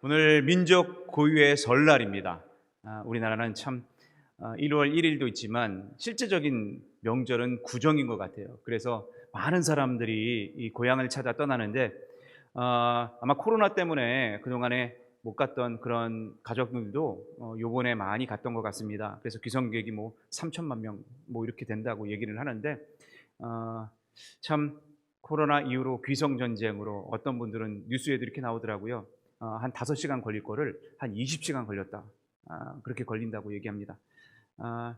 오늘 민족 고유의 설날입니다. 우리나라는 참 1월 1일도 있지만 실제적인 명절은 구정인 것 같아요. 그래서 많은 사람들이 이 고향을 찾아 떠나는데 아마 코로나 때문에 그동안에 못 갔던 그런 가족들도 요번에 많이 갔던 것 같습니다. 그래서 귀성객이 뭐 3천만 명 뭐 이렇게 된다고 얘기를 하는데 어, 참 코로나 이후로 귀성 전쟁으로 어떤 분들은 뉴스에도 이렇게 나오더라고요. 한 5시간 걸릴 거를 한 20시간 걸렸다. 그렇게 걸린다고 얘기합니다. 아,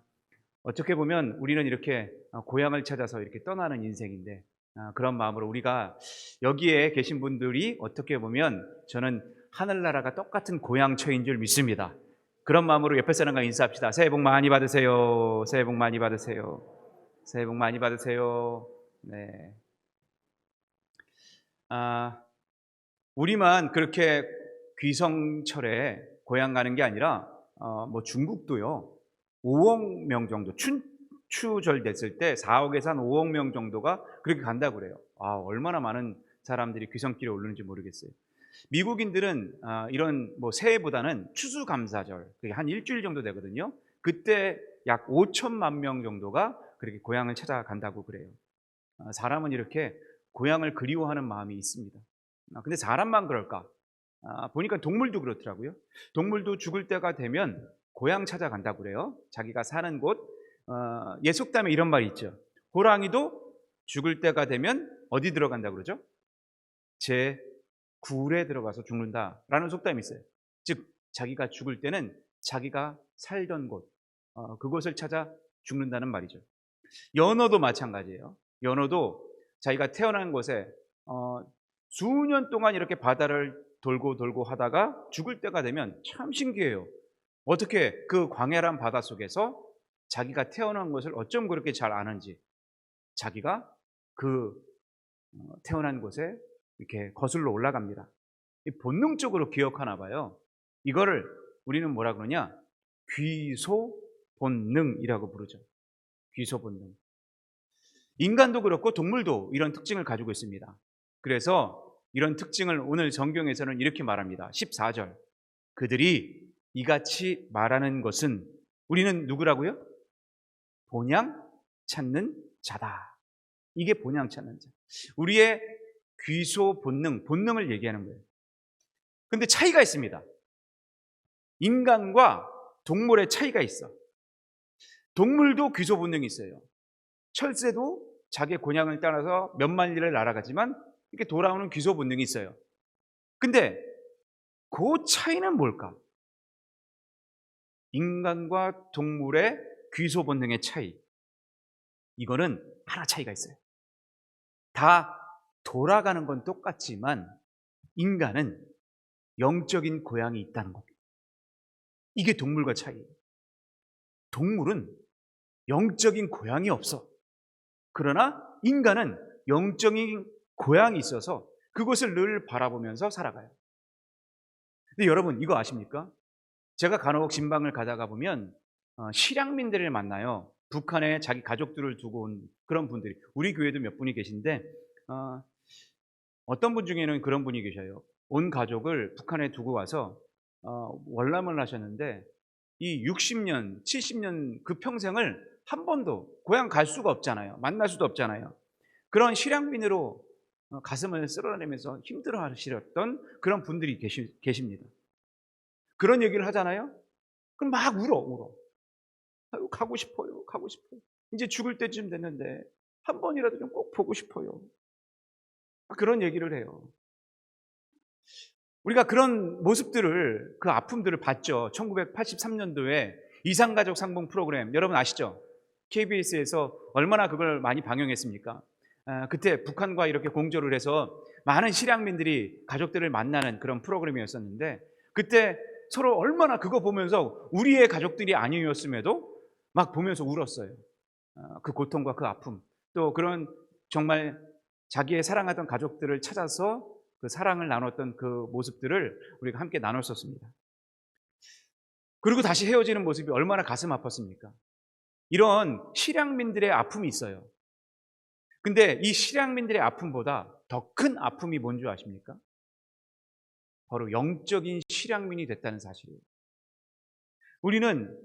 어떻게 보면 우리는 이렇게 고향을 찾아서 이렇게 떠나는 인생인데 그런 마음으로 우리가 여기에 계신 분들이 어떻게 보면 저는 하늘나라가 똑같은 고향처인 줄 믿습니다. 그런 마음으로 옆에 사람과 인사합시다. 새해 복 많이 받으세요. 새해 복 많이 받으세요. 새해 복 많이 받으세요. 네. 아, 우리만 그렇게 귀성철에 고향 가는 게 아니라 뭐 중국도요. 5억 명 정도 춘추절 됐을 때 4억에서 한 5억 명 정도가 그렇게 간다고 그래요. 얼마나 많은 사람들이 귀성길에 오르는지 모르겠어요. 미국인들은 이런 뭐 새해보다는 추수감사절 그게 한 일주일 정도 되거든요. 그때 약 5천만 명 정도가 그렇게 고향을 찾아간다고 그래요. 사람은 이렇게 고향을 그리워하는 마음이 있습니다. 근데 사람만 그럴까? 보니까 동물도 그렇더라고요. 동물도 죽을 때가 되면 고향 찾아간다고 그래요. 자기가 사는 곳. 예속담에 이런 말이 있죠. 호랑이도 죽을 때가 되면 어디 들어간다고 그러죠? 제 굴에 들어가서 죽는다라는 속담이 있어요. 즉 자기가 죽을 때는 자기가 살던 곳, 그곳을 찾아 죽는다는 말이죠. 연어도 마찬가지예요. 연어도 자기가 태어난 곳에 수년 동안 이렇게 바다를 돌고 돌고 하다가 죽을 때가 되면 참 신기해요. 어떻게 그 광야란 바다 속에서 자기가 태어난 것을 어쩜 그렇게 잘 아는지, 자기가 그 태어난 곳에 이렇게 거슬러 올라갑니다. 본능적으로 기억하나 봐요. 이거를 우리는 뭐라 그러냐? 귀소 본능이라고 부르죠. 귀소 본능. 인간도 그렇고 동물도 이런 특징을 가지고 있습니다. 그래서 이런 특징을 오늘 성경에서는 이렇게 말합니다. 14절. 그들이 이같이 말하는 것은 우리는 누구라고요? 본향 찾는 자다. 이게 본향 찾는 자. 우리의 귀소 본능, 본능을 얘기하는 거예요. 근데 차이가 있습니다. 인간과 동물의 차이가 있어. 동물도 귀소 본능이 있어요. 철새도 자기 고향을 따라서 몇만 리를 날아가지만 이렇게 돌아오는 귀소 본능이 있어요. 근데 그 차이는 뭘까? 인간과 동물의 귀소 본능의 차이. 이거는 하나 차이가 있어요. 다 돌아가는 건 똑같지만 인간은 영적인 고향이 있다는 겁니다. 이게 동물과 차이예요. 동물은 영적인 고향이 없어. 그러나 인간은 영적인 고향이 있어서 그것을 늘 바라보면서 살아가요. 근데 여러분 이거 아십니까? 제가 간혹 진방을 가다가 보면 실향민들을 만나요. 북한에 자기 가족들을 두고 온 그런 분들이. 우리 교회도 몇 분이 계신데 어떤 분 중에는 그런 분이 계셔요. 온 가족을 북한에 두고 와서 월남을 하셨는데 이 60년, 70년 그 평생을 한 번도 고향 갈 수가 없잖아요. 만날 수도 없잖아요. 그런 실향민으로 가슴을 쓸어내면서 힘들어 하시던 그런 분들이 계십니다. 그런 얘기를 하잖아요. 그럼 막 울어. 아유, 가고 싶어요. 가고 싶어요. 이제 죽을 때쯤 됐는데 한 번이라도 좀 꼭 보고 싶어요. 그런 얘기를 해요. 우리가 그런 모습들을, 그 아픔들을 봤죠. 1983년도에 이산가족 상봉 프로그램, 여러분 아시죠? KBS에서 얼마나 그걸 많이 방영했습니까? 그때 북한과 이렇게 공조를 해서 많은 실향민들이 가족들을 만나는 그런 프로그램이었었는데 그때 서로 얼마나 그거 보면서 우리의 가족들이 아니었음에도 막 보면서 울었어요. 그 고통과 그 아픔, 또 그런 정말 자기의 사랑하던 가족들을 찾아서 그 사랑을 나눴던 그 모습들을 우리가 함께 나눴었습니다. 그리고 다시 헤어지는 모습이 얼마나 가슴 아팠습니까? 이런 실향민들의 아픔이 있어요. 근데 이 실향민들의 아픔보다 더 큰 아픔이 뭔지 아십니까? 바로 영적인 실향민이 됐다는 사실이에요. 우리는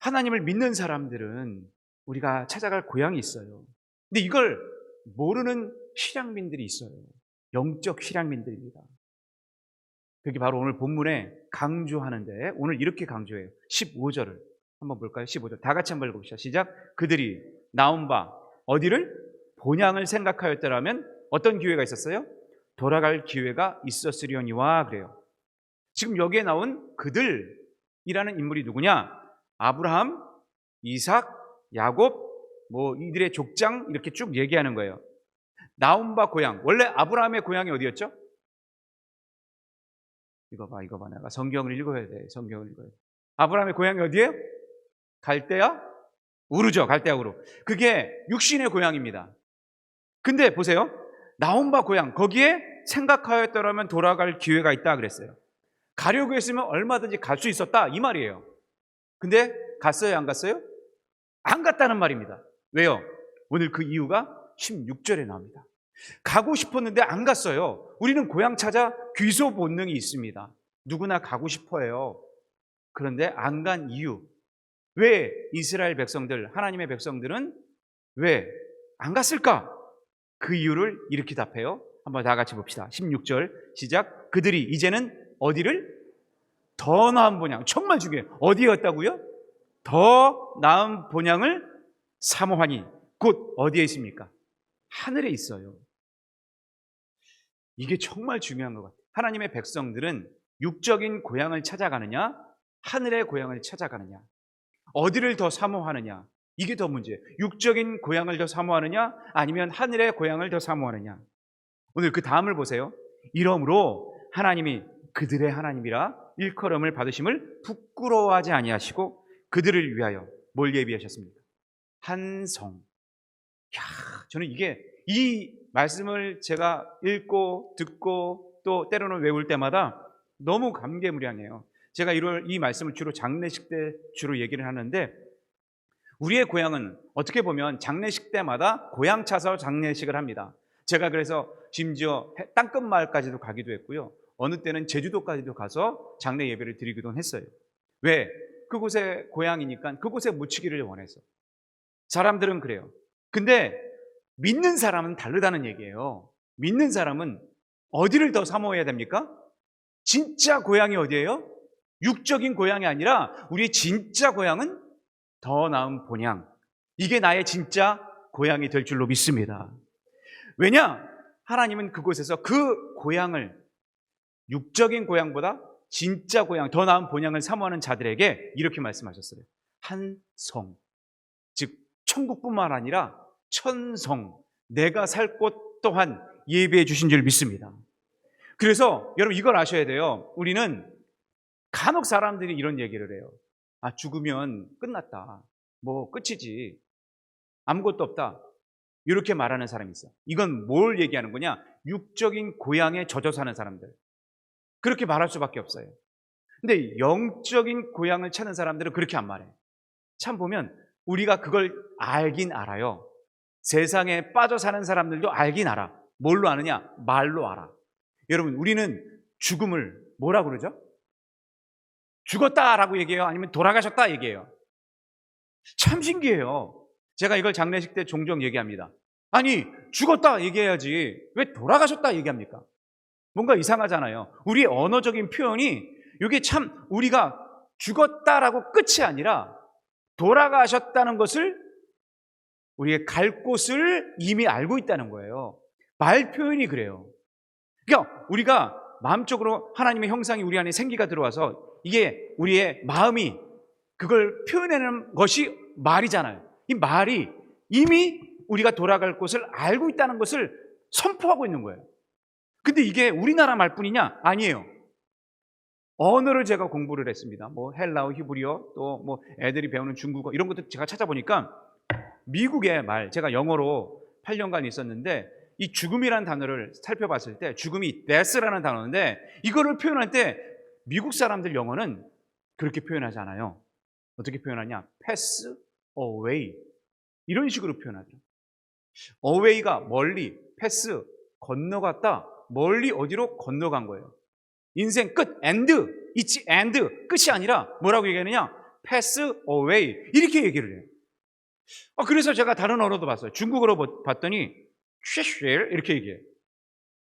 하나님을 믿는 사람들은 우리가 찾아갈 고향이 있어요. 근데 이걸 모르는 실향민들이 있어요. 영적 실향민들입니다. 그게 바로 오늘 본문에 강조하는데 오늘 이렇게 강조해요. 15절을 한번 볼까요? 15절 다 같이 한번 읽어봅시다. 시작. 그들이 나온 바 어디를? 본향을 생각하였더라면 어떤 기회가 있었어요? 돌아갈 기회가 있었으려니와 그래요. 지금 여기에 나온 그들이라는 인물이 누구냐? 아브라함, 이삭, 야곱, 뭐 이들의 족장 이렇게 쭉 얘기하는 거예요. 나온 바 고향. 원래 아브라함의 고향이 어디였죠? 이거 봐. 내가 성경을 읽어야 돼. 성경을 읽어야 돼. 아브라함의 고향이 어디예요? 갈대아? 우르죠. 갈대아 우르. 그게 육신의 고향입니다. 근데 보세요. 나온 바 고향. 거기에 생각하였더라면 돌아갈 기회가 있다 그랬어요. 가려고 했으면 얼마든지 갈 수 있었다 이 말이에요. 근데 갔어요? 안 갔어요? 안 갔다는 말입니다. 왜요? 오늘 그 이유가 16절에 나옵니다. 가고 싶었는데 안 갔어요. 우리는 고향 찾아 귀소 본능이 있습니다. 누구나 가고 싶어요. 그런데 안 간 이유. 왜 이스라엘 백성들, 하나님의 백성들은 왜 안 갔을까? 그 이유를 이렇게 답해요. 한번 다 같이 봅시다. 16절 시작. 그들이 이제는 어디를? 더 나은 본향. 정말 중요해요. 어디였다고요? 더 나은 본향을 사모하니 곧 어디에 있습니까? 하늘에 있어요. 이게 정말 중요한 것 같아요. 하나님의 백성들은 육적인 고향을 찾아가느냐, 하늘의 고향을 찾아가느냐, 어디를 더 사모하느냐, 이게 더 문제예요. 육적인 고향을 더 사모하느냐, 아니면 하늘의 고향을 더 사모하느냐. 오늘 그 다음을 보세요. 이러므로 하나님이 그들의 하나님이라 일컬음을 받으심을 부끄러워하지 아니하시고 그들을 위하여 뭘 예비하셨습니까? 한 성. 저는 이 말씀을 제가 읽고 듣고 또 때로는 외울 때마다 너무 감개무량해요. 제가 이 말씀을 주로 장례식 때 주로 얘기를 하는데 우리의 고향은 어떻게 보면 장례식 때마다 고향 차서 장례식을 합니다. 제가 그래서 심지어 땅끝 마을까지도 가기도 했고요. 어느 때는 제주도까지도 가서 장례 예배를 드리기도 했어요. 왜? 그곳의 고향이니까 그곳에 묻히기를 원해서. 사람들은 그래요. 근데 믿는 사람은 다르다는 얘기예요. 믿는 사람은 어디를 더 사모해야 됩니까? 진짜 고향이 어디예요? 육적인 고향이 아니라 우리의 진짜 고향은 더 나은 본향. 이게 나의 진짜 고향이 될 줄로 믿습니다. 왜냐? 하나님은 그곳에서 그 고향을 육적인 고향보다 진짜 고향, 더 나은 본향을 사모하는 자들에게 이렇게 말씀하셨어요. 한 성, 즉 천국뿐만 아니라 천성, 내가 살 곳 또한 예비해 주신 줄 믿습니다. 그래서 여러분 이걸 아셔야 돼요. 우리는 간혹 사람들이 이런 얘기를 해요. 죽으면 끝났다. 뭐 끝이지. 아무것도 없다. 이렇게 말하는 사람이 있어. 이건 뭘 얘기하는 거냐? 육적인 고향에 젖어 사는 사람들. 그렇게 말할 수밖에 없어요. 근데 영적인 고향을 찾는 사람들은 그렇게 안 말해. 참 보면 우리가 그걸 알긴 알아요. 세상에 빠져 사는 사람들도 알긴 알아. 뭘로 아느냐? 말로 알아. 여러분, 우리는 죽음을 뭐라고 그러죠? 죽었다라고 얘기해요? 아니면 돌아가셨다 얘기해요? 참 신기해요. 제가 이걸 장례식 때 종종 얘기합니다. 아니, 죽었다 얘기해야지 왜 돌아가셨다 얘기합니까? 뭔가 이상하잖아요. 우리의 언어적인 표현이 이게 참 우리가 죽었다라고 끝이 아니라 돌아가셨다는 것을 우리의 갈 곳을 이미 알고 있다는 거예요. 말 표현이 그래요. 그러니까 우리가 마음적으로 하나님의 형상이 우리 안에 생기가 들어와서 이게 우리의 마음이 그걸 표현하는 것이 말이잖아요. 이 말이 이미 우리가 돌아갈 곳을 알고 있다는 것을 선포하고 있는 거예요. 근데 이게 우리나라 말뿐이냐? 아니에요. 언어를 제가 공부를 했습니다. 뭐 헬라어, 히브리어, 또 뭐 애들이 배우는 중국어 이런 것도 제가 찾아보니까 미국의 말, 제가 영어로 8년간 있었는데 이 죽음이라는 단어를 살펴봤을 때 죽음이 death라는 단어인데 이거를 표현할 때 미국 사람들 영어는 그렇게 표현하지 않아요. 어떻게 표현하냐? pass away 이런 식으로 표현하죠. away가 멀리, pass 건너갔다, 멀리 어디로 건너간 거예요. 인생 끝, 엔드, it's end, 끝이 아니라 뭐라고 얘기하느냐? pass away, 이렇게 얘기를 해요. 그래서 제가 다른 언어도 봤어요. 중국어로 봤더니 쉐쉘 이렇게 얘기해요.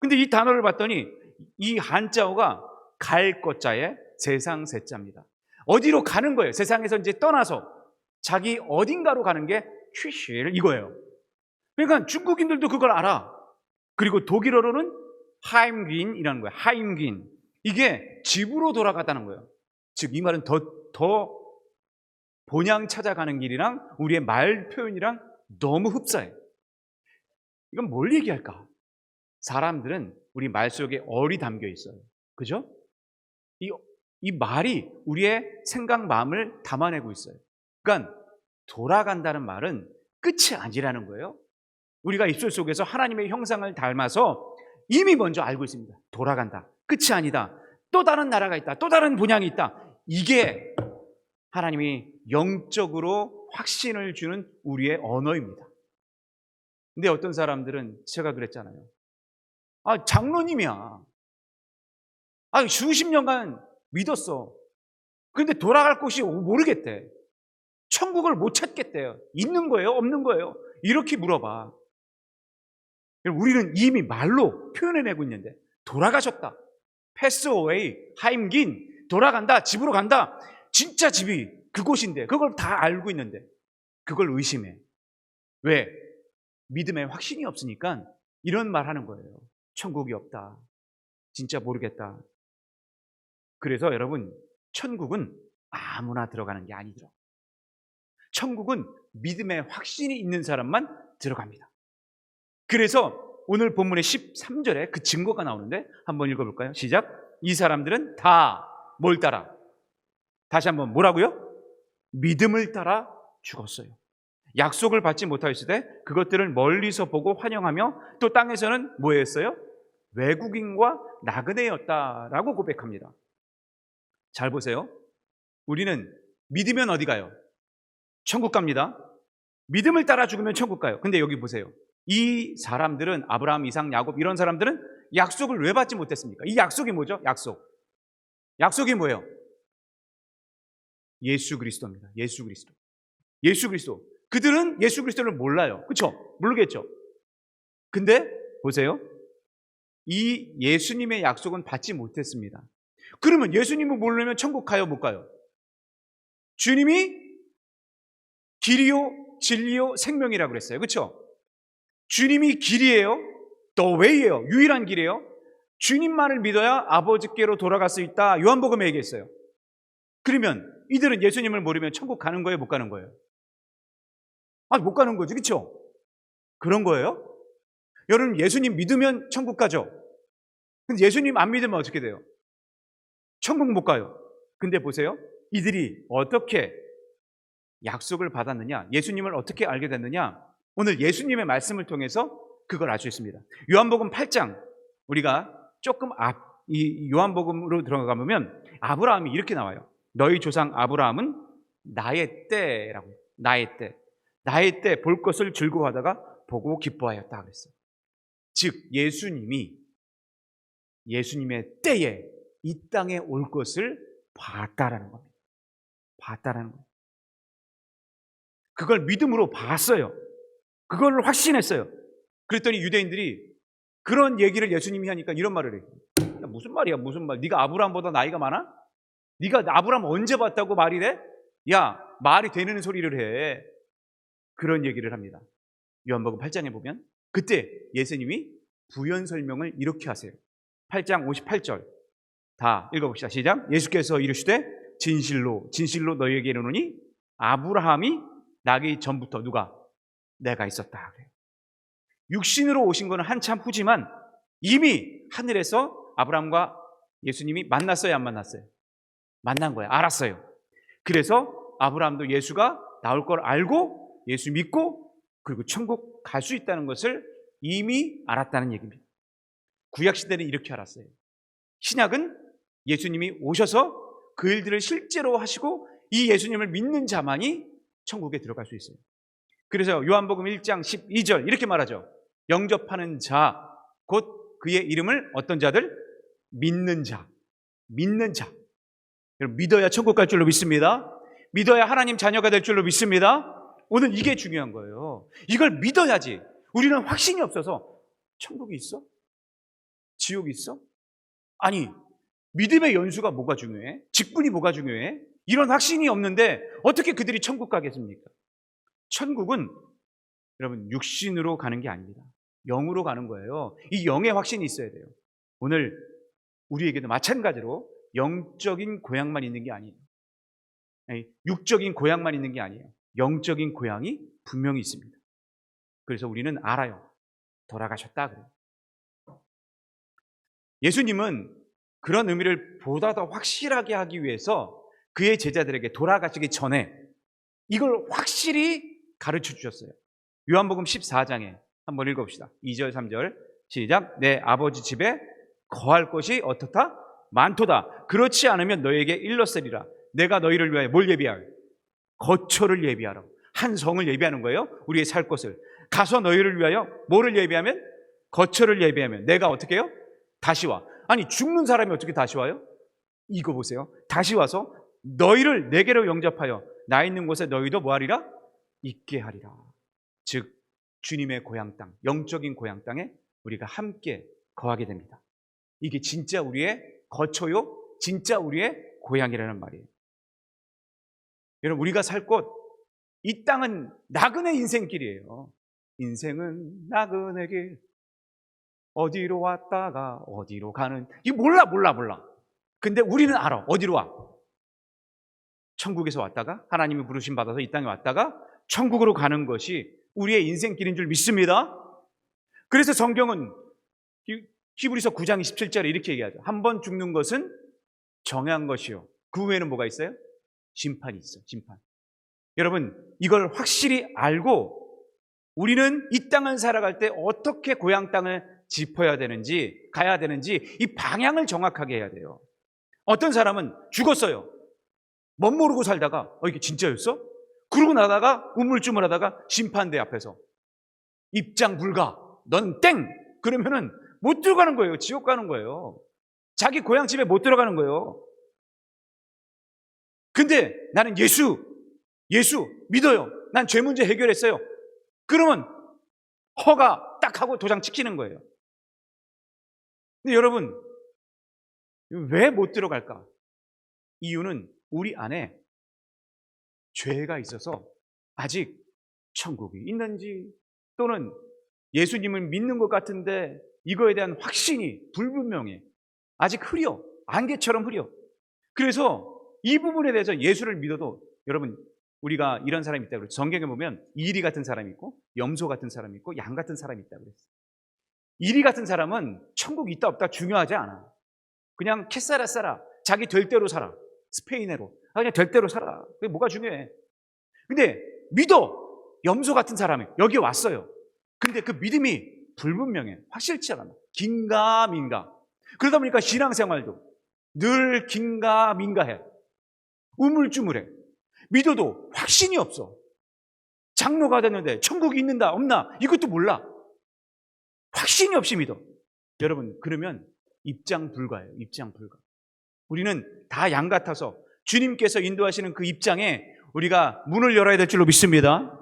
근데 이 단어를 봤더니 이 한자어가 갈 것자에 세상 세자입니다. 어디로 가는 거예요. 세상에서 이제 떠나서 자기 어딘가로 가는 게 쉐쉘 이거예요. 그러니까 중국인들도 그걸 알아. 그리고 독일어로는 하임긴이라는 거예요. 하임긴. 이게 집으로 돌아갔다는 거예요. 즉 이 말은 더 본향 찾아가는 길이랑 우리의 말 표현이랑 너무 흡사해요. 이건 뭘 얘기할까? 사람들은 우리 말 속에 얼이 담겨 있어요. 그죠? 이 말이 우리의 생각, 마음을 담아내고 있어요. 그러니까 돌아간다는 말은 끝이 아니라는 거예요. 우리가 입술 속에서 하나님의 형상을 닮아서 이미 먼저 알고 있습니다. 돌아간다. 끝이 아니다. 또 다른 나라가 있다. 또 다른 분향이 있다. 이게 하나님이 영적으로 확신을 주는 우리의 언어입니다. 근데 어떤 사람들은 제가 그랬잖아요. 장로님이야. 수십 년간 믿었어. 근데 돌아갈 곳이 모르겠대. 천국을 못 찾겠대요. 있는 거예요? 없는 거예요? 이렇게 물어봐. 우리는 이미 말로 표현해내고 있는데 돌아가셨다. 패스 어웨이, 하임긴, 돌아간다, 집으로 간다. 진짜 집이 그곳인데 그걸 다 알고 있는데 그걸 의심해. 왜? 믿음에 확신이 없으니까 이런 말 하는 거예요. 천국이 없다. 진짜 모르겠다. 그래서 여러분, 천국은 아무나 들어가는 게 아니죠. 천국은 믿음에 확신이 있는 사람만 들어갑니다. 그래서 오늘 본문의 13절에 그 증거가 나오는데 한번 읽어볼까요? 시작. 이 사람들은 다 뭘 따라? 다시 한번 뭐라고요? 믿음을 따라 죽었어요. 약속을 받지 못하였을 때 그것들을 멀리서 보고 환영하며 또 땅에서는 뭐였어요? 외국인과 나그네였다라고 고백합니다. 잘 보세요. 우리는 믿으면 어디 가요? 천국 갑니다. 믿음을 따라 죽으면 천국 가요. 근데 여기 보세요. 이 사람들은 아브라함, 이삭, 야곱 이런 사람들은 약속을 왜 받지 못했습니까? 이 약속이 뭐죠? 약속이 뭐예요? 예수 그리스도입니다. 예수 그리스도. 그들은 예수 그리스도를 몰라요. 그렇죠? 모르겠죠? 근데 보세요. 이 예수님의 약속은 받지 못했습니다. 그러면 예수님을 모르면 천국 가요? 못 가요? 주님이 길이요 진리요 생명이라고 그랬어요. 그렇죠? 주님이 길이에요. The way예요. 유일한 길이에요. 주님만을 믿어야 아버지께로 돌아갈 수 있다. 요한복음에 얘기했어요. 그러면 이들은 예수님을 모르면 천국 가는 거예요? 못 가는 거예요? 못 가는 거지. 그렇죠? 그런 거예요? 여러분, 예수님 믿으면 천국 가죠? 근데 예수님 안 믿으면 어떻게 돼요? 천국 못 가요. 근데 보세요. 이들이 어떻게 약속을 받았느냐, 예수님을 어떻게 알게 됐느냐, 오늘 예수님의 말씀을 통해서 그걸 알 수 있습니다. 요한복음 8장, 우리가 조금 이 요한복음으로 들어가 보면 아브라함이 이렇게 나와요. 너희 조상 아브라함은 나의 때라고. 나의 때 볼 것을 즐거워하다가 보고 기뻐하였다 그랬어요. 즉 예수님의 때에 이 땅에 올 것을 봤다라는 겁니다. 봤다라는 거예요. 그걸 믿음으로 봤어요. 그걸 확신했어요. 그랬더니 유대인들이 그런 얘기를 예수님이 하니까 이런 말을 해요. 야, 무슨 말이야? 네가 아브라함보다 나이가 많아? 네가 아브라함 언제 봤다고 말이 돼? 야, 말이 되는 소리를 해. 그런 얘기를 합니다. 요한복음 8장에 보면 그때 예수님이 부연 설명을 이렇게 하세요. 8장 58절 다 읽어봅시다. 시작. 예수께서 이르시되 진실로 너희에게 이르노니 아브라함이 나기 전부터 누가? 내가 있었다. 육신으로 오신 것은 한참 후지만 이미 하늘에서 아브라함과 예수님이 만났어요, 안 만났어요? 만난 거예요. 알았어요. 그래서 아브라함도 예수가 나올 걸 알고 예수 믿고 그리고 천국 갈 수 있다는 것을 이미 알았다는 얘기입니다. 구약시대는 이렇게 알았어요. 신약은 예수님이 오셔서 그 일들을 실제로 하시고 이 예수님을 믿는 자만이 천국에 들어갈 수 있어요. 그래서 요한복음 1장 12절 이렇게 말하죠. 영접하는 자, 곧 그의 이름을 어떤 자들? 믿는 자. 믿는 자. 여러분, 믿어야 천국 갈 줄로 믿습니다. 믿어야 하나님 자녀가 될 줄로 믿습니다. 오늘 이게 중요한 거예요. 이걸 믿어야지. 우리는 확신이 없어서 천국이 있어? 지옥이 있어? 아니, 믿음의 연수가 뭐가 중요해? 직분이 뭐가 중요해? 이런 확신이 없는데 어떻게 그들이 천국 가겠습니까? 천국은 여러분 육신으로 가는 게 아닙니다. 영으로 가는 거예요. 이 영의 확신이 있어야 돼요. 오늘 우리에게도 마찬가지로 영적인 고향만 있는 게 아니에요. 아니, 육적인 고향만 있는 게 아니에요. 영적인 고향이 분명히 있습니다. 그래서 우리는 알아요. 돌아가셨다 그래요. 예수님은 그런 의미를 보다 더 확실하게 하기 위해서 그의 제자들에게 돌아가시기 전에 이걸 확실히 가르쳐 주셨어요. 요한복음 14장에 한번 읽어봅시다. 2절 3절 시작. 내 아버지 집에 거할 것이 어떻다? 많도다. 그렇지 않으면 너에게 일렀으리라. 내가 너희를 위하여 뭘 예비하여? 거처를 예비하라. 한 성을 예비하는 거예요. 우리의 살 곳을. 가서 너희를 위하여 뭐를 예비하면? 거처를 예비하면 내가 어떻게 해요? 다시 와. 아니, 죽는 사람이 어떻게 다시 와요? 이거 보세요. 다시 와서 너희를 내게로 영접하여 나 있는 곳에 너희도 뭐하리라? 있게 하리라. 즉 주님의 고향 땅, 영적인 고향 땅에 우리가 함께 거하게 됩니다. 이게 진짜 우리의 거처요, 진짜 우리의 고향이라는 말이에요. 여러분, 우리가 살 곳, 이 땅은 나그네 인생길이에요. 인생은 나그네 길, 어디로 왔다가 어디로 가는, 이거 몰라. 근데 우리는 알아. 어디로 와? 천국에서 왔다가 하나님이 부르심 받아서 이 땅에 왔다가 천국으로 가는 것이 우리의 인생길인 줄 믿습니다. 그래서 성경은 히브리서 9장 27절에 이렇게 얘기하죠. 한 번 죽는 것은 정한 것이요, 그 후에는 뭐가 있어요? 심판이 있어. 심판. 여러분, 이걸 확실히 알고 우리는 이 땅을 살아갈 때 어떻게 고향 땅을 짚어야 되는지, 가야 되는지 이 방향을 정확하게 해야 돼요. 어떤 사람은 죽었어요. 멋 모르고 살다가 이게 진짜였어? 그러고 나다가 우물쭈물하다가 심판대 앞에서 입장 불가, 넌 땡! 그러면은 못 들어가는 거예요. 지옥 가는 거예요. 자기 고향 집에 못 들어가는 거예요. 근데 나는 예수 믿어요. 난 죄 문제 해결했어요. 그러면 허가 딱 하고 도장 찍히는 거예요. 근데 여러분, 왜 못 들어갈까? 이유는 우리 안에 죄가 있어서 아직 천국이 있는지, 또는 예수님을 믿는 것 같은데 이거에 대한 확신이 불분명해. 아직 흐려. 안개처럼 흐려. 그래서 이 부분에 대해서 예수를 믿어도, 여러분, 우리가 이런 사람이 있다고 그랬죠. 성경에 보면 이리 같은 사람이 있고 염소 같은 사람이 있고 양 같은 사람이 있다고 그랬어요. 이리 같은 사람은 천국이 있다 없다 중요하지 않아. 그냥 캐사라 살아. 자기 될 대로 살아. 스페인어로. 그냥 될 대로 살아. 그게 뭐가 중요해. 근데 믿어. 염소 같은 사람이 여기 왔어요. 근데 그 믿음이 불분명해. 확실치 않아. 긴가민가. 그러다 보니까 신앙생활도 늘 긴가민가해. 우물쭈물해. 믿어도 확신이 없어. 장로가 됐는데 천국이 있는다 없나 이것도 몰라. 확신이 없이 믿어. 여러분, 그러면 입장 불가예요. 입장 불가. 우리는 다 양 같아서 주님께서 인도하시는 그 입장에 우리가 문을 열어야 될 줄로 믿습니다.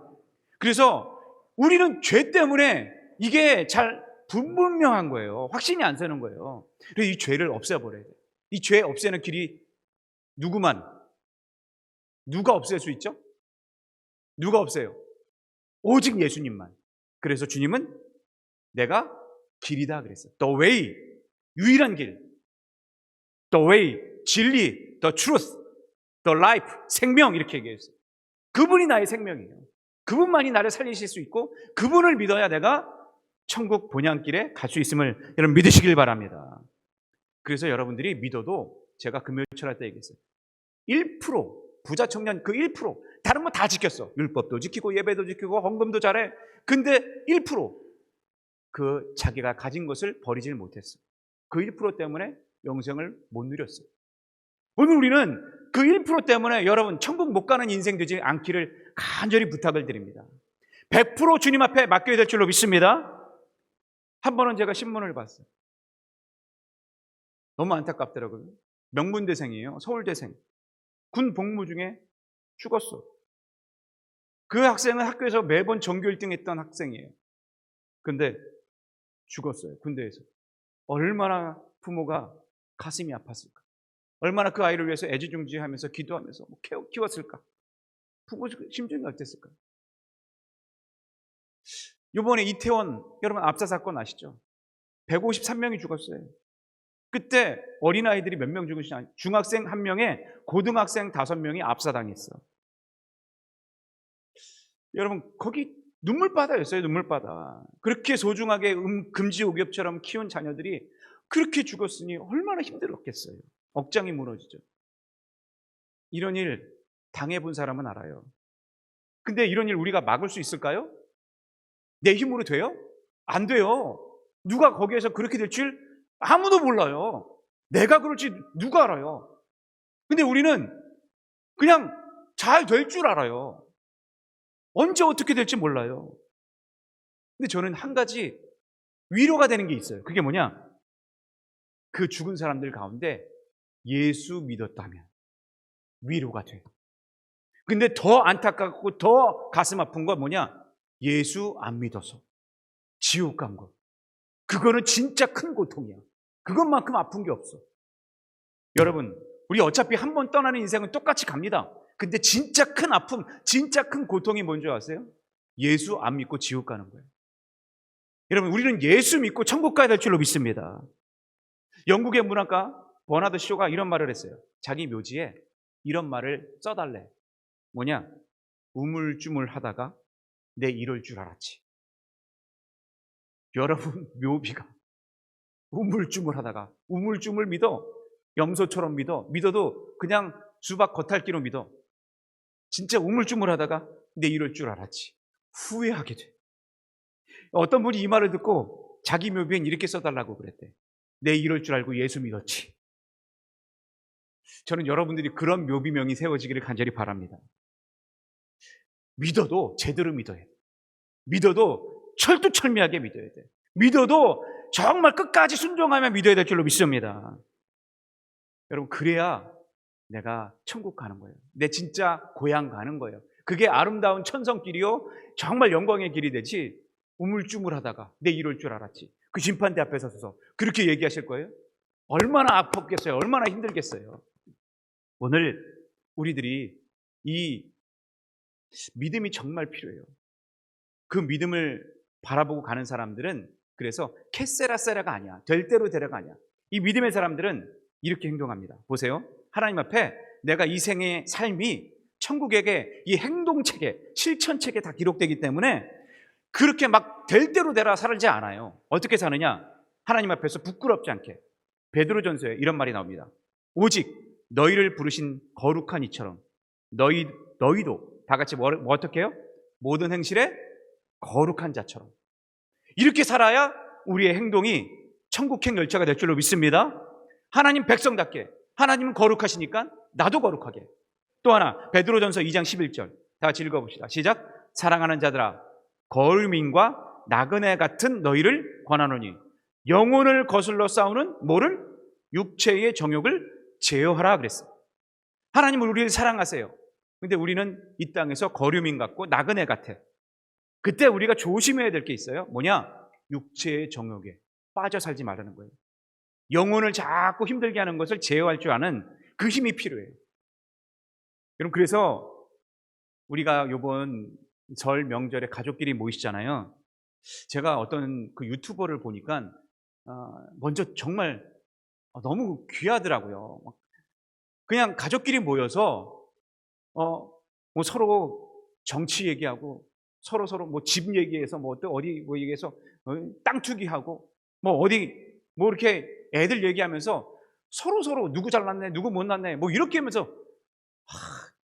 그래서 우리는 죄 때문에 이게 잘 불분명한 거예요. 확신이 안 서는 거예요. 그래서 이 죄를 없애버려야 돼요. 이 죄 없애는 길이 누가 없앨 수 있죠? 누가 없애요? 오직 예수님만. 그래서 주님은 내가 길이다 그랬어요. The way, 유일한 길. The way, 진리, the truth, the life, 생명, 이렇게 얘기했어요. 그분이 나의 생명이에요. 그분만이 나를 살리실 수 있고 그분을 믿어야 내가 천국 본향길에 갈 수 있음을 여러분 믿으시길 바랍니다. 그래서 여러분들이 믿어도 제가 금요일철 할 때 얘기했어요. 1%, 부자 청년 그 1%, 다른 거 다 지켰어. 율법도 지키고 예배도 지키고 헌금도 잘해. 근데 1%, 그 자기가 가진 것을 버리질 못했어. 그 1% 때문에 영생을 못 누렸어요. 오늘 우리는 그 1% 때문에 여러분 천국 못 가는 인생 되지 않기를 간절히 부탁을 드립니다. 100% 주님 앞에 맡겨야 될 줄로 믿습니다. 한 번은 제가 신문을 봤어요. 너무 안타깝더라고요. 명문대생이에요. 서울대생. 군 복무 중에 죽었어. 그 학생은 학교에서 매번 전교 1등 했던 학생이에요. 근데 죽었어요. 군대에서. 얼마나 부모가 가슴이 아팠을까. 얼마나 그 아이를 위해서 애지중지하면서 기도하면서 키웠을까. 부모 심정이 어땠을까. 이번에 이태원 여러분 압사 사건 아시죠? 153명이 죽었어요. 그때 어린아이들이 몇 명 죽으시냐. 중학생 1명에 고등학생 5명이 압사당했어. 여러분 거기 눈물바다였어요. 눈물바다. 그렇게 소중하게 금지옥엽처럼 키운 자녀들이 그렇게 죽었으니 얼마나 힘들었겠어요. 억장이 무너지죠. 이런 일 당해본 사람은 알아요. 근데 이런 일 우리가 막을 수 있을까요? 내 힘으로 돼요? 안 돼요. 누가 거기에서 그렇게 될 줄 아무도 몰라요. 내가 그럴지 누가 알아요. 근데 우리는 그냥 잘 될 줄 알아요. 언제 어떻게 될지 몰라요. 근데 저는 한 가지 위로가 되는 게 있어요. 그게 뭐냐? 그 죽은 사람들 가운데 예수 믿었다면 위로가 돼요. 근데 더 안타깝고 더 가슴 아픈 건 뭐냐? 예수 안 믿어서 지옥 간 거. 그거는 진짜 큰 고통이야. 그것만큼 아픈 게 없어. 여러분, 우리 어차피 한 번 떠나는 인생은 똑같이 갑니다. 근데 진짜 큰 아픔, 진짜 큰 고통이 뭔지 아세요? 예수 안 믿고 지옥 가는 거예요. 여러분, 우리는 예수 믿고 천국 가야 될 줄로 믿습니다. 영국의 문학가 버나드 쇼가 이런 말을 했어요. 자기 묘지에 이런 말을 써달래. 뭐냐? 우물쭈물 하다가 내 이럴 줄 알았지. 여러분, 묘비가 우물쭈물 하다가 우물쭈물 믿어. 염소처럼 믿어. 믿어도 그냥 수박 겉핥기로 믿어. 진짜 우물쭈물 하다가 내 이럴 줄 알았지. 후회하게 돼. 어떤 분이 이 말을 듣고 자기 묘비엔 이렇게 써달라고 그랬대. 내 이럴 줄 알고 예수 믿었지. 저는 여러분들이 그런 묘비명이 세워지기를 간절히 바랍니다. 믿어도 제대로 믿어야 돼. 믿어도 철두철미하게 믿어야 돼. 믿어도 정말 끝까지 순종하며 믿어야 될 줄로 믿습니다. 여러분, 그래야 내가 천국 가는 거예요. 내 진짜 고향 가는 거예요. 그게 아름다운 천성길이요, 정말 영광의 길이 되지. 우물쭈물하다가 내 이럴 줄 알았지. 그 심판대 앞에 서서 그렇게 얘기하실 거예요? 얼마나 아팠겠어요? 얼마나 힘들겠어요? 오늘 우리들이 이 믿음이 정말 필요해요. 그 믿음을 바라보고 가는 사람들은 그래서 캐세라세라가 아니야. 될 대로 되라가 아니야. 이 믿음의 사람들은 이렇게 행동합니다. 보세요. 하나님 앞에 내가 이 생의 삶이 천국에게 이 행동책에, 실천책에 다 기록되기 때문에 그렇게 막 될 대로 되라 살지 않아요. 어떻게 사느냐? 하나님 앞에서 부끄럽지 않게. 베드로전서에 이런 말이 나옵니다. 오직 너희를 부르신 거룩한 이처럼 너희도 다 같이 뭐 어떻게 해요? 모든 행실에 거룩한 자처럼. 이렇게 살아야 우리의 행동이 천국행 열차가 될 줄로 믿습니다. 하나님 백성답게, 하나님은 거룩하시니까 나도 거룩하게. 또 하나, 베드로전서 2장 11절 다 같이 읽어봅시다. 시작. 사랑하는 자들아, 거류민과 나그네 같은 너희를 권하노니 영혼을 거슬러 싸우는 뭐를? 육체의 정욕을 제어하라 그랬어요. 하나님은 우리를 사랑하세요. 근데 우리는 이 땅에서 거류민 같고 나그네 같아. 그때 우리가 조심해야 될 게 있어요. 뭐냐? 육체의 정욕에 빠져 살지 말라는 거예요. 영혼을 자꾸 힘들게 하는 것을 제어할 줄 아는 그 힘이 필요해요. 여러분, 그래서 우리가 이번 설 명절에 가족끼리 모이시잖아요. 제가 어떤 그 유튜버를 보니까 먼저 정말 너무 귀하더라고요. 그냥 가족끼리 모여서 뭐 서로 정치 얘기하고 서로 뭐 집 얘기해서 뭐 어디 뭐 얘기해서 땅 투기하고 뭐 어디 뭐 이렇게 애들 얘기하면서 서로 누구 잘났네 누구 못났네 뭐 이렇게 하면서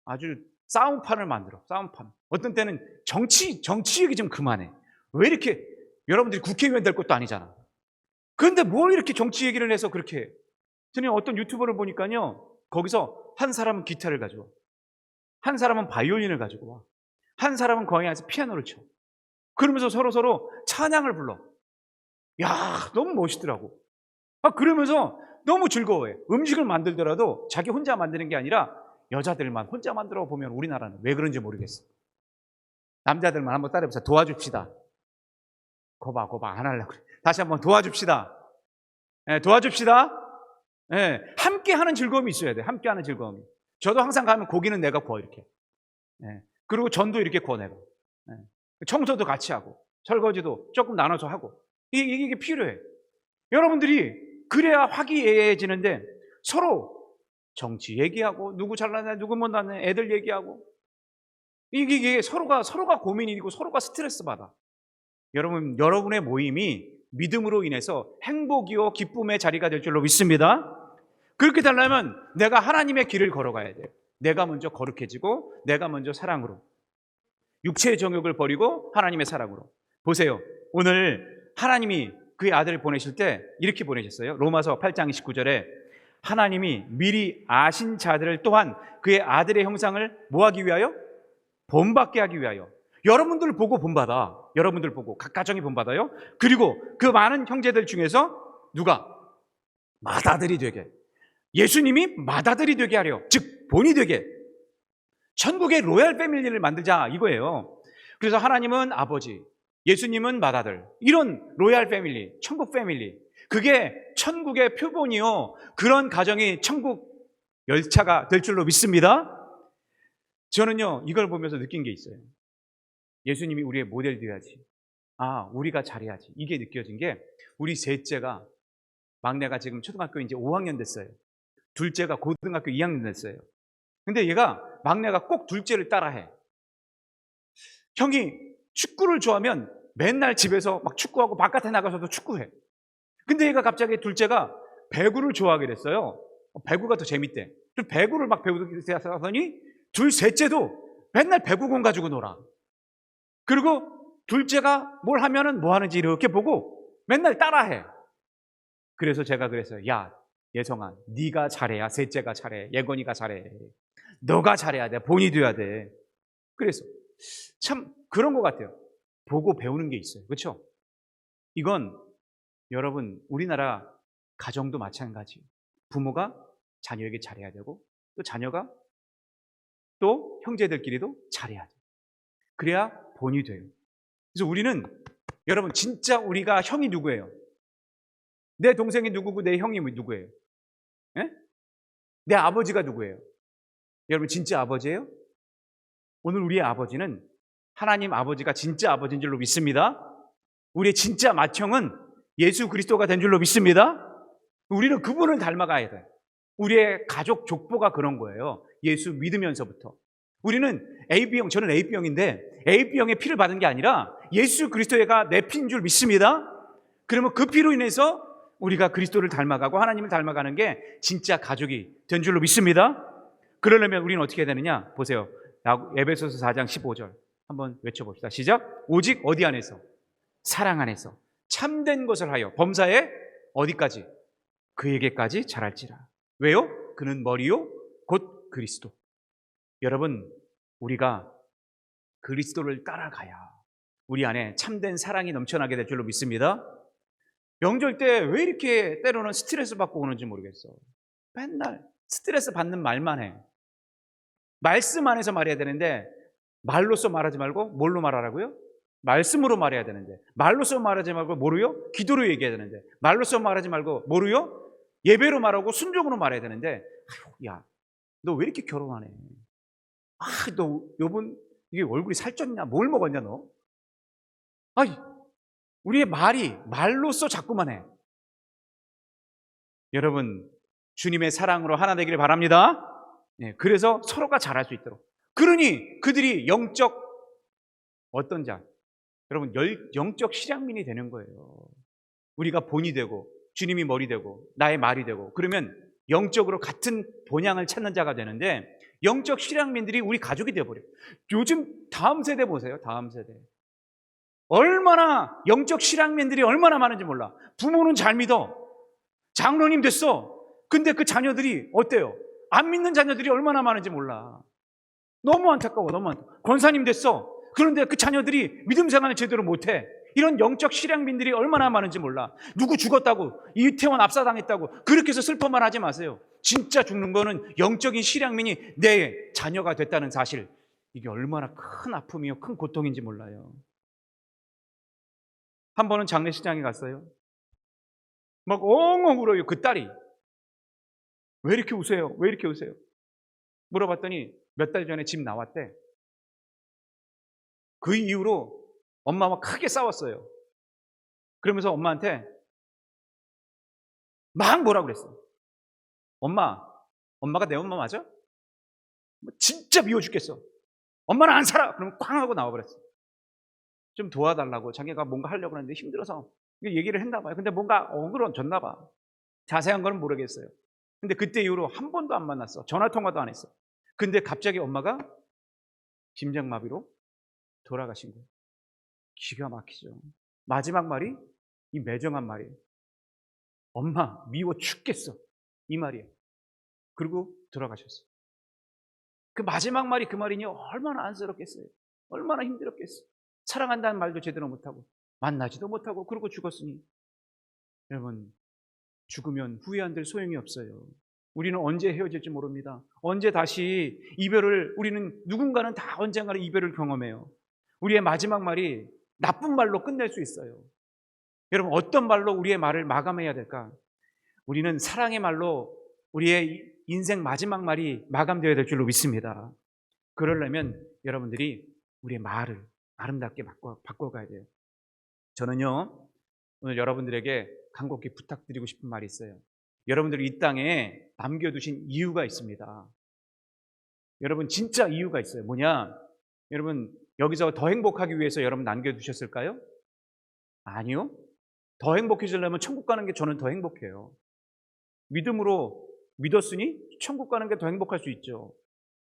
아주 싸움판을 만들어. 싸움판. 어떤 때는 정치 얘기 좀 그만해. 왜 이렇게 여러분들이 국회의원 될 것도 아니잖아. 그런데 뭘 이렇게 정치 얘기를 해서 그렇게 해. 저는 어떤 유튜버를 보니까요, 거기서 한 사람은 기타를 가져와, 한 사람은 바이올린을 가지고 와, 한 사람은 광야에서 피아노를 쳐. 그러면서 서로 찬양을 불러. 야, 너무 멋있더라고. 막 그러면서 너무 즐거워해. 음식을 만들더라도 자기 혼자 만드는 게 아니라 여자들만 혼자 만들어 보면 우리나라는 왜 그런지 모르겠어. 남자들만 한번 따라해보세요. 도와줍시다. 거봐 안 하려고 그래. 다시 한번 도와줍시다. 네, 도와줍시다. 네, 함께 하는 즐거움이 있어야 돼. 함께 하는 즐거움이. 저도 항상 가면 고기는 내가 구워 이렇게. 네, 그리고 전도 이렇게 구워 내가. 네, 청소도 같이 하고 설거지도 조금 나눠서 하고 이게 필요해. 여러분들이 그래야 화기애애해지는데 서로 정치 얘기하고 누구 잘나냐 누구 못나냐 애들 얘기하고 이게 서로가 고민이 있고 서로가 스트레스 받아. 여러분의 모임이 믿음으로 인해서 행복이요 기쁨의 자리가 될 줄로 믿습니다. 그렇게 되려면 내가 하나님의 길을 걸어가야 돼요. 내가 먼저 거룩해지고 내가 먼저 사랑으로 육체의 정욕을 버리고 하나님의 사랑으로. 보세요. 오늘 하나님이 그의 아들을 보내실 때 이렇게 보내셨어요. 로마서 8장 29절에 하나님이 미리 아신 자들을 또한 그의 아들의 형상을 뭐하기 위하여? 본받게 하기 위하여. 여러분들 보고 본받아. 여러분들 보고 각 가정이 본받아요. 그리고 그 많은 형제들 중에서 누가? 맏아들이 되게. 예수님이 맏아들이 되게 하려. 즉 본이 되게. 천국의 로얄 패밀리를 만들자 이거예요. 그래서 하나님은 아버지, 예수님은 맏아들. 이런 로얄 패밀리, 천국 패밀리. 그게 천국의 표본이요. 그런 가정이 천국 열차가 될 줄로 믿습니다. 저는요 이걸 보면서 느낀 게 있어요. 예수님이 우리의 모델 되어야지. 우리가 잘해야지. 이게 느껴진 게 우리 셋째가 막내가 지금 초등학교 이제 5학년 됐어요. 둘째가 고등학교 2학년 됐어요. 근데 얘가 막내가 꼭 둘째를 따라해. 형이 축구를 좋아하면 맨날 집에서 막 축구하고 바깥에 나가서도 축구해. 근데 얘가 갑자기 둘째가 배구를 좋아하게 됐어요. 배구가 더 재밌대. 배구를 막 배우기 시작하더니 셋째도 맨날 배구공 가지고 놀아. 그리고 둘째가 뭘 하면은 뭐 하는지 이렇게 보고 맨날 따라해. 그래서 제가 그랬어요. 야, 예성아, 네가 잘해야 셋째가 잘해. 예건이가 잘해. 너가 잘해야 돼. 본이 돼야 돼. 그래서 참 그런 것 같아요. 보고 배우는 게 있어요. 그렇죠? 이건 여러분 우리나라 가정도 마찬가지예요. 부모가 자녀에게 잘해야 되고 또 자녀가 또 형제들끼리도 잘해야 돼요. 그래야 본이 돼요. 그래서 우리는 여러분 진짜 우리가 형이 누구예요? 내 동생이 누구고 내 형이 누구예요? 예? 내 아버지가 누구예요? 여러분 진짜 아버지예요? 오늘 우리의 아버지는 하나님 아버지가 진짜 아버지인 줄로 믿습니다. 우리의 진짜 맏형은 예수 그리스도가 된 줄로 믿습니다. 우리는 그분을 닮아가야 돼. 우리의 가족 족보가 그런 거예요. 예수 믿으면서부터. 우리는 AB형, 저는 AB형인데 AB형의 피를 받은 게 아니라 예수 그리스도가 내 피인 줄 믿습니다. 그러면 그 피로 인해서 우리가 그리스도를 닮아가고 하나님을 닮아가는 게 진짜 가족이 된 줄로 믿습니다. 그러려면 우리는 어떻게 해야 되느냐? 보세요. 에베소서 4장 15절 한번 외쳐봅시다. 시작. 오직 어디 안에서? 사랑 안에서 참된 것을 하여 범사에 어디까지? 그에게까지 자랄지라. 왜요? 그는 머리요 곧 그리스도. 여러분 우리가 그리스도를 따라가야 우리 안에 참된 사랑이 넘쳐나게 될 줄로 믿습니다. 명절 때 왜 이렇게 때로는 스트레스 받고 오는지 모르겠어. 맨날 스트레스 받는 말만 해. 말씀 안에서 말해야 되는데 말로써 말하지 말고 뭘로 말하라고요? 말씀으로 말해야 되는데 말로써 말하지 말고 뭐로요? 기도로 얘기해야 되는데 말로써 말하지 말고 뭐로요? 예배로 말하고 순종으로 말해야 되는데 야, 너 왜 이렇게 결혼하네? 너 요번 이게 얼굴이 살쪘냐? 뭘 먹었냐 너? 우리의 말로써 자꾸만 해. 여러분 주님의 사랑으로 하나 되기를 바랍니다. 네, 그래서 서로가 잘할 수 있도록. 그러니 그들이 영적 어떤 자? 여러분 영적 실향민이 되는 거예요. 우리가 본이 되고 주님이 머리 되고 나의 말이 되고 그러면 영적으로 같은 본향을 찾는 자가 되는데 영적 실향민들이 우리 가족이 되어버려요. 요즘 다음 세대 보세요. 다음 세대. 얼마나 영적 실향민들이 얼마나 많은지 몰라. 부모는 잘 믿어. 장로님 됐어. 근데 그 자녀들이 어때요? 안 믿는 자녀들이 얼마나 많은지 몰라. 너무 안타까워. 너무 안타까워. 권사님 됐어. 그런데 그 자녀들이 믿음 생활을 제대로 못해. 이런 영적 실향민들이 얼마나 많은지 몰라. 누구 죽었다고, 이태원 압사당했다고 그렇게 해서 슬퍼만 하지 마세요. 진짜 죽는 거는 영적인 실향민이 내 자녀가 됐다는 사실. 이게 얼마나 큰 아픔이요, 큰 고통인지 몰라요. 한 번은 장례식장에 갔어요. 막 엉엉 울어요, 그 딸이. 왜 이렇게 우세요? 왜 이렇게 우세요? 물어봤더니 몇 달 전에 집 나왔대. 그 이후로 엄마와 크게 싸웠어요. 그러면서 엄마한테 막 뭐라 그랬어. 엄마가 내 엄마 맞아? 진짜 미워 죽겠어. 엄마는 안 살아! 그러면 쾅 하고 나와버렸어. 좀 도와달라고 자기가 뭔가 하려고 하는데 힘들어서 얘기를 했나 봐요. 근데 뭔가 억울해졌나 봐. 자세한 건 모르겠어요. 근데 그때 이후로 한 번도 안 만났어. 전화통화도 안 했어. 근데 갑자기 엄마가 심장마비로 돌아가신 거예요. 기가 막히죠. 마지막 말이 이 매정한 말이에요. 엄마 미워 죽겠어, 이 말이에요. 그리고 돌아가셨어요. 그 마지막 말이 그 말이니 얼마나 안쓰럽겠어요. 얼마나 힘들었겠어요. 사랑한다는 말도 제대로 못하고 만나지도 못하고 그러고 죽었으니. 여러분, 죽으면 후회한들 소용이 없어요. 우리는 언제 헤어질지 모릅니다. 언제 다시 이별을, 우리는 누군가는 다 언젠가는 이별을 경험해요. 우리의 마지막 말이 나쁜 말로 끝낼 수 있어요. 여러분, 어떤 말로 우리의 말을 마감해야 될까? 우리는 사랑의 말로 우리의 인생 마지막 말이 마감되어야 될 줄로 믿습니다. 그러려면 여러분들이 우리의 말을 아름답게 바꿔가야 돼요. 저는요, 오늘 여러분들에게 간곡히 부탁드리고 싶은 말이 있어요. 여러분들이 이 땅에 남겨두신 이유가 있습니다. 여러분, 진짜 이유가 있어요. 뭐냐? 여러분, 여기서 더 행복하기 위해서 여러분 남겨두셨을까요? 아니요. 더 행복해지려면 천국 가는 게 저는 더 행복해요. 믿음으로 믿었으니 천국 가는 게 더 행복할 수 있죠.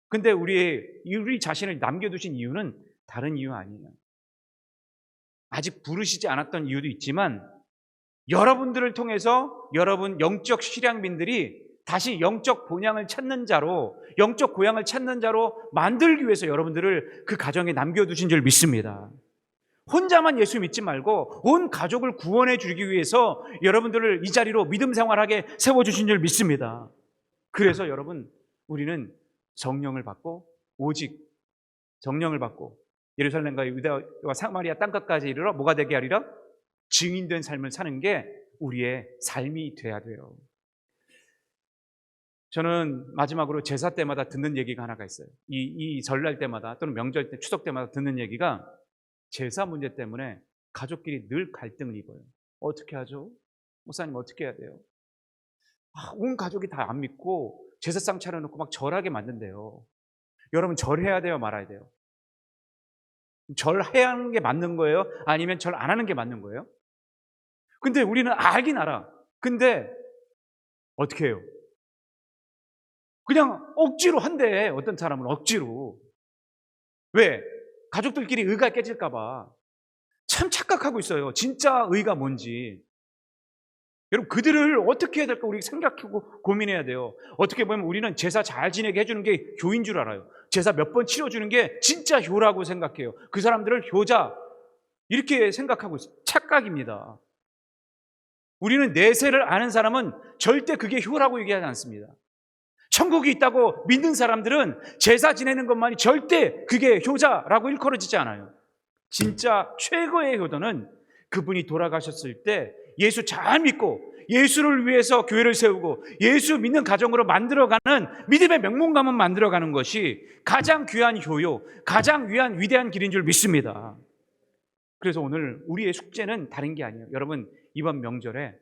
근데 우리 자신을 남겨두신 이유는 다른 이유 아니에요. 아직 부르시지 않았던 이유도 있지만 여러분들을 통해서 여러분 영적 실향민들이 다시 영적 본향을 찾는 자로, 영적 고향을 찾는 자로 만들기 위해서 여러분들을 그 가정에 남겨두신 줄 믿습니다. 혼자만 예수 믿지 말고 온 가족을 구원해 주기 위해서 여러분들을 이 자리로 믿음 생활하게 세워주신 줄 믿습니다. 그래서 여러분, 우리는 성령을 받고, 오직 성령을 받고 예루살렘과 유다와 사마리아 땅끝까지 이르러 뭐가 되게 하리라? 증인된 삶을 사는 게 우리의 삶이 돼야 돼요. 저는 마지막으로 제사 때마다 듣는 얘기가 하나가 있어요. 이 설날 때마다 또는 명절 때, 추석 때마다 듣는 얘기가, 제사 문제 때문에 가족끼리 늘 갈등을 입어요. 어떻게 하죠? 목사님 어떻게 해야 돼요? 온 가족이 다 안 믿고 제사상 차려놓고 막 절하게 만든대요. 여러분, 절해야 돼요, 말아야 돼요? 절해야 하는 게 맞는 거예요? 아니면 절 안 하는 게 맞는 거예요? 근데 우리는 알긴 알아. 근데 어떻게 해요? 그냥 억지로 한대. 어떤 사람은 억지로. 왜? 가족들끼리 의가 깨질까 봐. 참 착각하고 있어요. 진짜 의가 뭔지. 여러분, 그들을 어떻게 해야 될까 우리 생각하고 고민해야 돼요. 어떻게 보면 우리는 제사 잘 지내게 해주는 게 효인 줄 알아요. 제사 몇 번 치러주는 게 진짜 효라고 생각해요. 그 사람들을 효자 이렇게 생각하고 있어요. 착각입니다. 우리는 내세를 아는 사람은 절대 그게 효라고 얘기하지 않습니다. 천국이 있다고 믿는 사람들은 제사 지내는 것만이 절대 그게 효자라고 일컬어지지 않아요. 진짜 최고의 효도는 그분이 돌아가셨을 때 예수 잘 믿고 예수를 위해서 교회를 세우고 예수 믿는 가정으로 만들어가는 믿음의 명문가문 만들어가는 것이 가장 귀한 효요, 가장 귀한 위대한 길인 줄 믿습니다. 그래서 오늘 우리의 숙제는 다른 게 아니에요. 여러분, 이번 명절에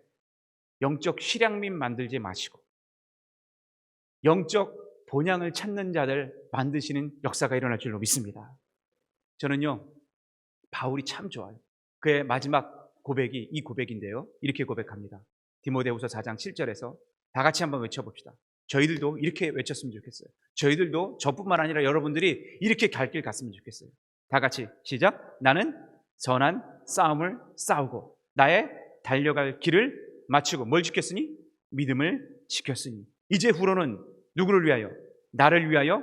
영적 실향민 만들지 마시고 영적 본향을 찾는 자들 만드시는 역사가 일어날 줄로 믿습니다. 저는요, 바울이 참 좋아요. 그의 마지막 고백이 이 고백인데요, 이렇게 고백합니다. 디모데후서 4장 7절에서 다 같이 한번 외쳐봅시다. 저희들도 이렇게 외쳤으면 좋겠어요. 저희들도 저뿐만 아니라 여러분들이 이렇게 갈 길 갔으면 좋겠어요. 다 같이 시작. 나는 선한 싸움을 싸우고 나의 달려갈 길을 마치고 뭘 지켰으니? 믿음을 지켰으니 이제 후로는 누구를 위하여? 나를 위하여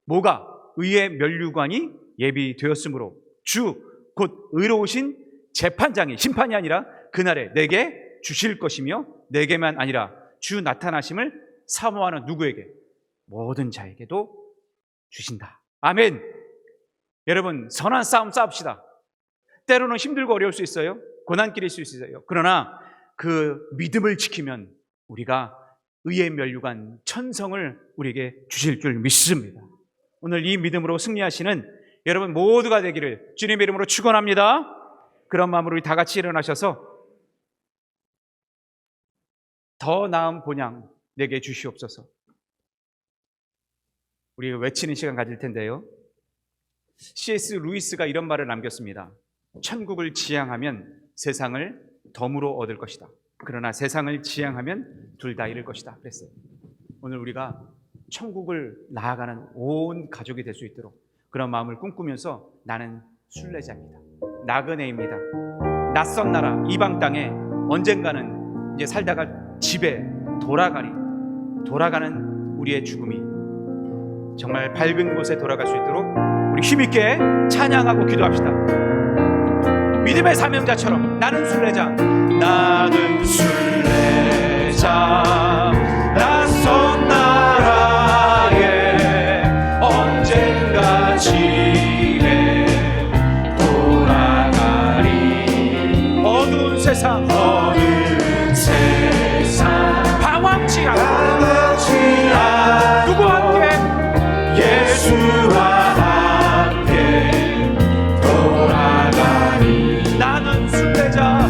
뭐가? 의의 면류관이 예비되었으므로 주 곧 의로우신 재판장이, 심판이 아니라 그날에 내게 주실 것이며 내게만 아니라 주 나타나심을 사모하는 누구에게? 모든 자에게도 주신다. 아멘. 여러분, 선한 싸움 싸웁시다. 때로는 힘들고 어려울 수 있어요. 고난길일 수 있어요. 그러나 그 믿음을 지키면 우리가 의의 면류관 천성을 우리에게 주실 줄 믿습니다. 오늘 이 믿음으로 승리하시는 여러분 모두가 되기를 주님의 이름으로 축원합니다. 그런 마음으로 우리 다 같이 일어나셔서 더 나은 본향 내게 주시옵소서. 우리가 외치는 시간 가질 텐데요. C.S. 루이스가 이런 말을 남겼습니다. 천국을 지향하면 세상을 덤으로 얻을 것이다. 그러나 세상을 지향하면 둘 다 잃을 것이다 그랬어요. 오늘 우리가 천국을 나아가는 온 가족이 될 수 있도록 그런 마음을 꿈꾸면서 나는 순례자입니다. 나그네입니다. 낯선 나라 이방 땅에 언젠가는 이제 살다가 집에 돌아가는 우리의 죽음이 정말 밝은 곳에 돌아갈 수 있도록 우리 힘있게 찬양하고 기도합시다. 믿음의 사명자처럼 나는 순례자, 나는 순례자, 낯선 나라에 언젠가 집에 돌아가리. 어두운 세상 방황치 않고 누구와 함께? 예수와 함께 돌아가리. 나는 순례자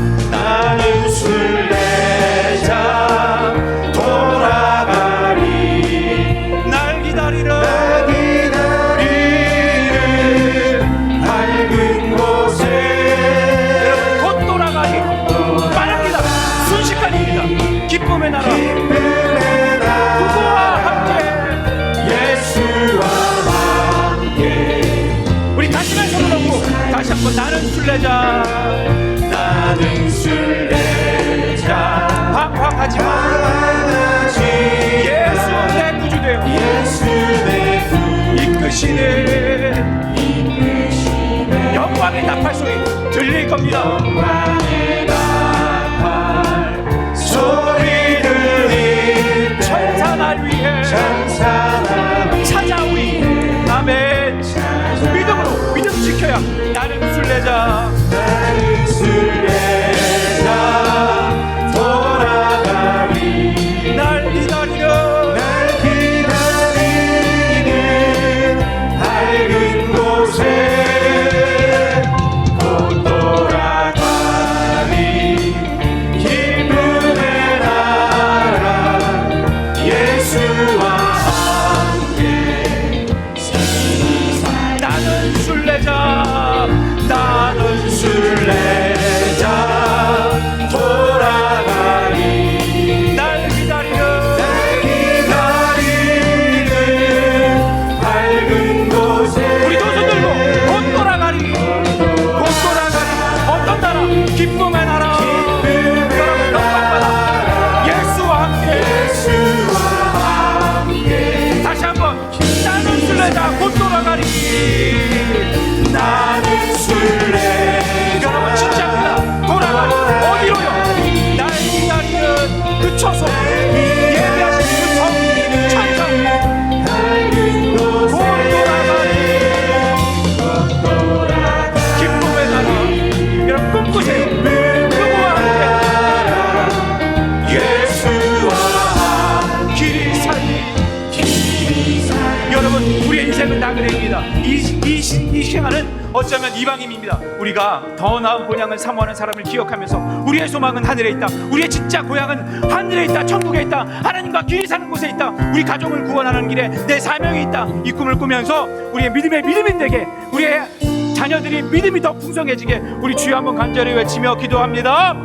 돌아가리. 날 기다리는 밝은 곳에 곧 돌아가리. 빠릅니다. 순식간입니다. 기쁨의 나라 누구와 함께? 예수와 함께. 우리 다시 한 손을 놓고 다시 한번 나는 순례자 방황하지 마. 예수 내 구주 되어 이끄시네. 영광의 나팔 소리 들릴 겁니다. 천사 날 위해 찾아오리. 아멘. 믿음으로 믿음 지켜야. 나는 순례자 돌아가리. 날 기다리는 밝은 곳에 곧 돌아가리. 기쁨의 나라 예수와 함께. 나는 순례자 돌아가리. 날 기다리는 밝은 곳에 우리 두 손 들고 곧 돌아가리. 어떤 나라? 기쁨의 나라. 여러분 영광받아. 예수와 함께. 다시 한번 나는 순례자 곧 돌아가리. 나는 순례자. 여러분 진짜입니다. 돌아가리. 어디로요? 날 기다리는 그 초소 예배하신 그 천사 곧 돌아가리. 기쁨의 나라. 여러분 꿈꾸세요. 누구와 함께? 예수와 길이 살리. 여러분 우리의 인생은 나그네입니다. 이 시간은 어쩌면 이방인입니다. 우리가 더 나은 본향을 사모하는 사람을 기억하면서 우리의 소망은 하늘에 있다. 우리의 진짜 고향은 하늘에 있다. 천국에 있다. 하나님과 길이 사는 곳에 있다. 우리 가족을 구원하는 길에 내 사명이 있다. 이 꿈을 꾸면서 우리의 믿음이 되게, 우리의 자녀들이 믿음이 더 풍성해지게 우리 주여 한번 간절히 외치며 기도합니다.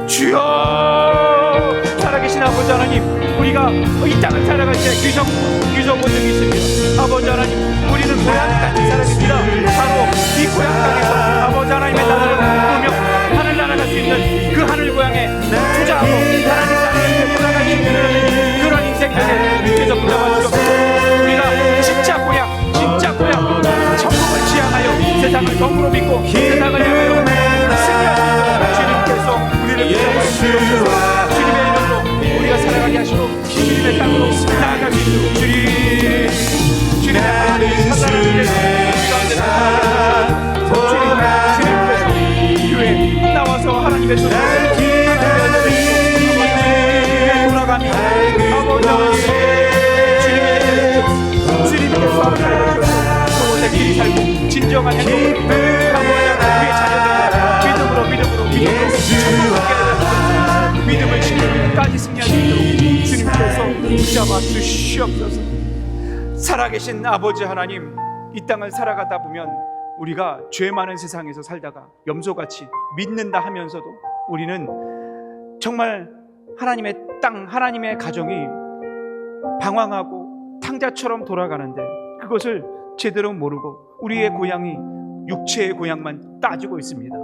주여. 살아계신 아버지 하나님, 우리가 이 땅을 살아갈 때 귀성 본능이 있습니다. 아버지 하나님, 우리는 고향이 같은 사람입니다. 바로 이 고향 땅에서 아버지 하나님의 나라를 꿈꾸며 하늘 날아갈 수 있는 그 하늘 고향에 투자하고 하나님 나라를 돌아갈 수 있는 그런 인생 되게 주께서 붙잡아 주옵소서. 우리가 진짜 고향 천국을 지향하여 세상을 덤으로 믿고 세상을 향하여 승리하는 나아가시는 주님 나는 주님께서 나와서 하나님의 손을 돌아가며 아버지 주님께서 그곳에 길이 살고 진정한 행복을 아버지 우리의 자녀들 믿음으로 믿음을 신령까지 승리할 수 있도록 주님께서 붙잡아 주시옵소서. 살아계신 아버지 하나님, 이 땅을 살아가다 보면 우리가 죄 많은 세상에서 살다가 염소같이 믿는다 하면서도 우리는 정말 하나님의 땅, 하나님의 가정이 방황하고 탕자처럼 돌아가는데 그것을 제대로 모르고 우리의 고향이 육체의 고향만 따지고 있습니다.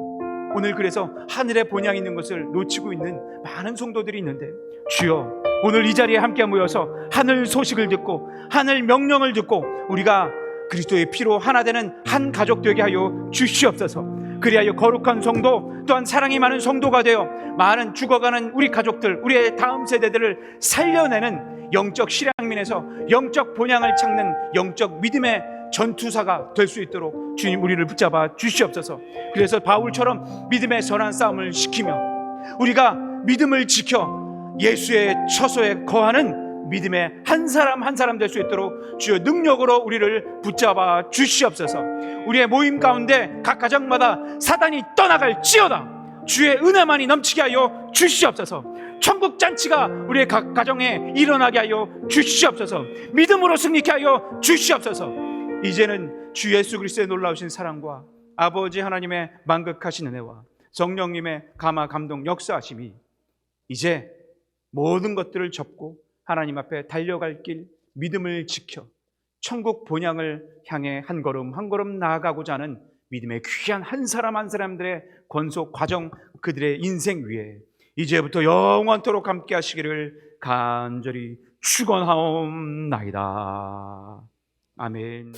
오늘 그래서 하늘의 본향이 있는 것을 놓치고 있는 많은 성도들이 있는데, 주여 오늘 이 자리에 함께 모여서 하늘 소식을 듣고 하늘 명령을 듣고 우리가 그리스도의 피로 하나 되는 한 가족 되게 하여 주시옵소서. 그리하여 거룩한 성도, 또한 사랑이 많은 성도가 되어 많은 죽어가는 우리 가족들, 우리의 다음 세대들을 살려내는 영적 실향민에서 영적 본향을 찾는 영적 믿음의 전투사가 될 수 있도록 주님 우리를 붙잡아 주시옵소서. 그래서 바울처럼 믿음의 선한 싸움을 시키며 우리가 믿음을 지켜 예수의 처소에 거하는 믿음의 한 사람 한 사람 될 수 있도록 주여 능력으로 우리를 붙잡아 주시옵소서. 우리의 모임 가운데 각 가정마다 사단이 떠나갈지어다. 주의 은혜만이 넘치게 하여 주시옵소서. 천국 잔치가 우리의 각 가정에 일어나게 하여 주시옵소서. 믿음으로 승리케 하여 주시옵소서. 이제는 주 예수 그리스도의 놀라우신 사랑과 아버지 하나님의 만극하신 은혜와 성령님의 감화 감동 역사하심이 이제 모든 것들을 접고 하나님 앞에 달려갈 길 믿음을 지켜 천국 본향을 향해 한 걸음 한 걸음 나아가고자 하는 믿음의 귀한 한 사람 한 사람들의 권속 과정, 그들의 인생 위에 이제부터 영원토록 함께 하시기를 간절히 축원하옵나이다. 아멘.